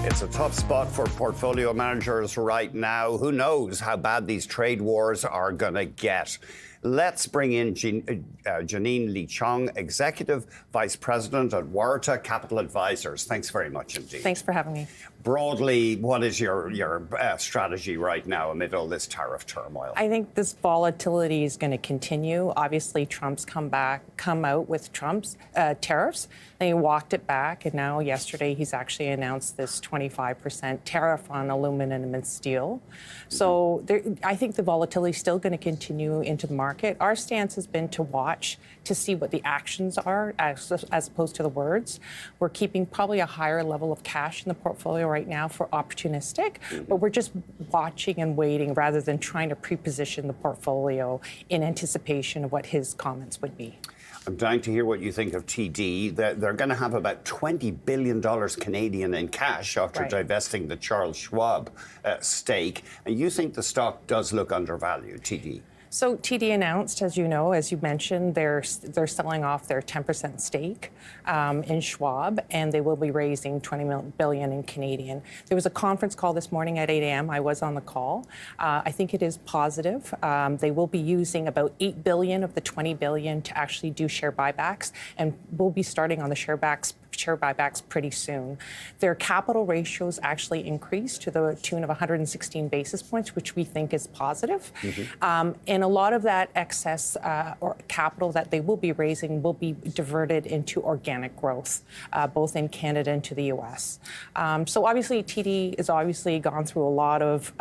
It's a tough spot for portfolio managers right now. Who knows how bad these trade wars are going to get? Let's bring in Jeannine Lichong, Executive Vice President at Waratah Capital Advisors. Thanks very much indeed. Thanks for having me. Broadly, what is your strategy right now amid all this tariff turmoil? I think this volatility is going to continue. Obviously, Trump's come out with Trump's tariffs. Then he walked it back, and now yesterday he's actually announced this 25% tariff on aluminum and steel. So I think the volatility is still going to continue into the market. Our stance has been to watch to see what the actions are as opposed to the words. We're keeping probably a higher level of cash in the portfolio right now for opportunistic, but we're just watching and waiting rather than trying to pre-position the portfolio in anticipation of what his comments would be. I'm dying to hear what you think of TD. They're going to have about $20 billion Canadian in cash after divesting the Charles Schwab stake. And you think the stock does look undervalued, TD? So TD announced, as you know, as you mentioned, they're selling off their 10% stake in Schwab, and they will be raising $20 billion in Canadian. There was a conference call this morning at 8 a.m. I was on the call. I think it is positive. They will be using about $8 billion of the $20 billion to actually do share buybacks, and we'll be starting on the share buybacks pretty soon. Their capital ratios actually increased to the tune of 116 basis points, which we think is positive. And a lot of that excess or capital that they will be raising will be diverted into organic growth, both in Canada and to the U.S. So obviously, TD has obviously gone through a lot of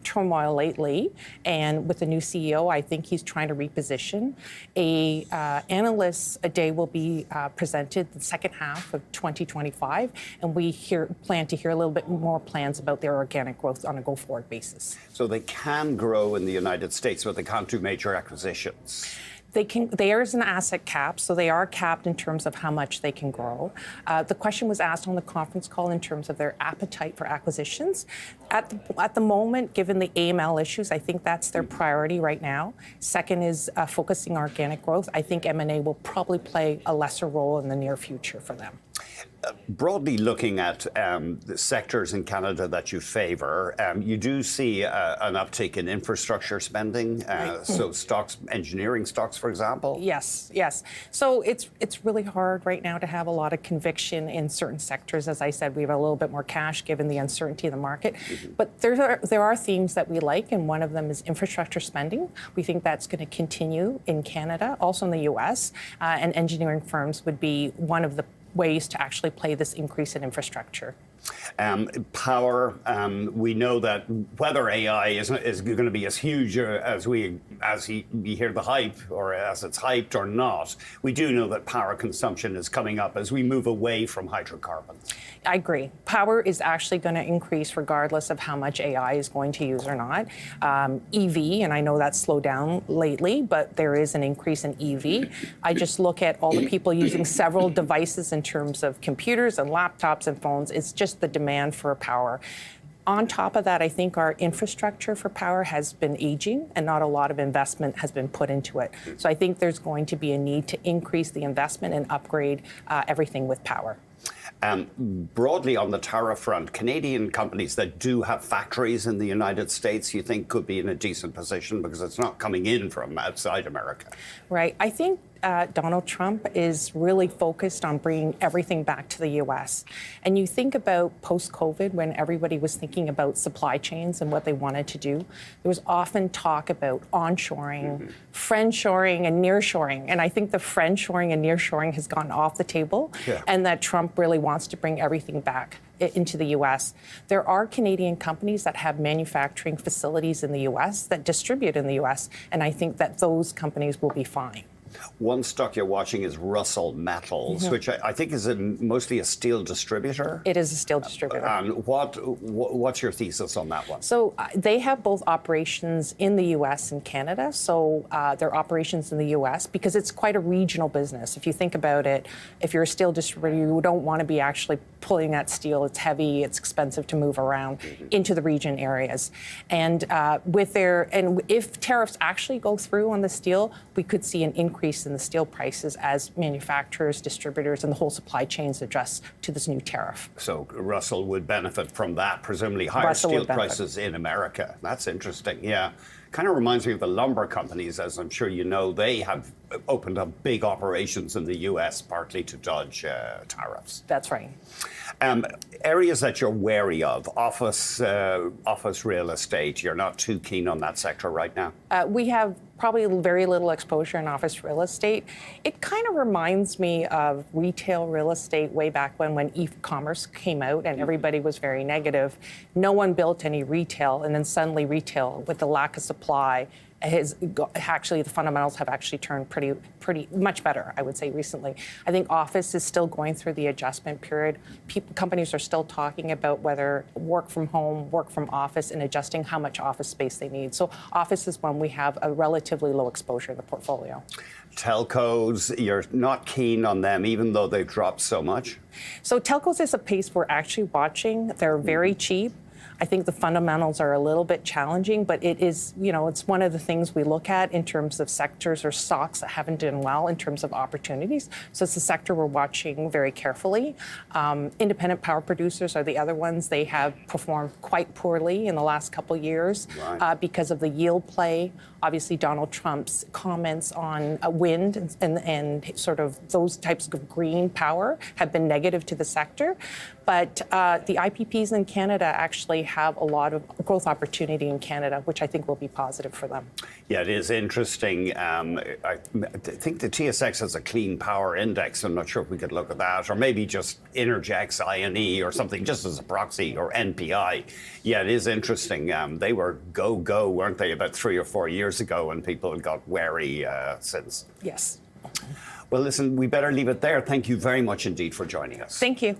turmoil lately, and with the new CEO, I think he's trying to reposition. Analysts a day will be presented the second half of 2025, and we plan to hear a little bit more plans about their organic growth on a go-forward basis. So they can grow in the United States, but they can't do major acquisitions. There's an asset cap, so they are capped in terms of how much they can grow. The question was asked on the conference call in terms of their appetite for acquisitions. At the moment, given the AML issues, I think that's their priority right now. Second is focusing on organic growth. I think M&A will probably play a lesser role in the near future for them. Broadly looking at the sectors in Canada that you favour, you do see an uptick in infrastructure spending, so stocks, engineering stocks, for example? Yes. So it's really hard right now to have a lot of conviction in certain sectors. As I said, we have a little bit more cash given the uncertainty of the market. But there are themes that we like, and one of them is infrastructure spending. We think that's going to continue in Canada, also in the U.S., and engineering firms would be one of the ways to actually play this increase in infrastructure. Power, we know that whether AI is going to be as huge as we hear the hype, or as it's hyped or not, we do know that power consumption is coming up as we move away from hydrocarbons. I agree. Power is actually going to increase regardless of how much AI is going to use or not. EV, and I know that's slowed down lately, but there is an increase in EV. I just look at all the people using several devices in terms of computers and laptops and phones. It's just the demand for power. On top of that, I think our infrastructure for power has been aging and not a lot of investment has been put into it. So I think there's going to be a need to increase the investment and upgrade everything with power. Broadly on the tariff front, Canadian companies that do have factories in the United States, you think could be in a decent position because it's not coming in from outside America? Right. I think Donald Trump is really focused on bringing everything back to the U.S. And you think about post-COVID, when everybody was thinking about supply chains and what they wanted to do, there was often talk about onshoring, friendshoring, and nearshoring. And I think the friendshoring and nearshoring has gone off the table, and that Trump really wants to bring everything back into the U.S. There are Canadian companies that have manufacturing facilities in the U.S. that distribute in the U.S., and I think that those companies will be fine. One stock you're watching is Russell Metals, which I think is mostly a steel distributor. It is a steel distributor. And what's your thesis on that one? So they have both operations in the U.S. and Canada. So their operations in the U.S., because it's quite a regional business. If you think about it, if you're a steel distributor, you don't want to be actually pulling that steel. It's heavy, it's expensive to move around into the region areas. And if tariffs actually go through on the steel, we could see an increase increase in the steel prices as manufacturers, distributors, and the whole supply chains adjust to this new tariff. So Russell would benefit from that, presumably higher steel prices in America. That's interesting, yeah. Kind of reminds me of the lumber companies, as I'm sure you know. They have opened up big operations in the US, partly to dodge tariffs. That's right. Areas that you're wary of, office real estate, you're not too keen on that sector right now? We have probably very little exposure in office real estate. It kind of reminds me of retail real estate way back when e-commerce came out and everybody was very negative. No one built any retail, and then suddenly retail, with the lack of supply, the fundamentals have actually turned pretty much better, I would say, recently. I think office is still going through the adjustment period. Companies are still talking about whether work from home, work from office, and adjusting how much office space they need. So office is one we have a relatively low exposure in the portfolio. Telcos, you're not keen on them, even though they've dropped so much? So telcos is a pace we're actually watching. They're very cheap. I think the fundamentals are a little bit challenging, but it is, it's one of the things we look at in terms of sectors or stocks that haven't done well in terms of opportunities. So it's a sector we're watching very carefully. Independent power producers are the other ones. They have performed quite poorly in the last couple of years because of the yield play. Obviously, Donald Trump's comments on wind and sort of those types of green power have been negative to the sector. But the IPPs in Canada actually have a lot of growth opportunity in Canada, which I think will be positive for them. Yeah, it is interesting. I think the TSX has a clean power index. I'm not sure if we could look at that, or maybe just Intergex INE or something just as a proxy, or NPI. Yeah, it is interesting. They were go, weren't they, about 3 or 4 years ago, and people got wary since. Yes. Well, listen, we better leave it there. Thank you very much indeed for joining us. Thank you.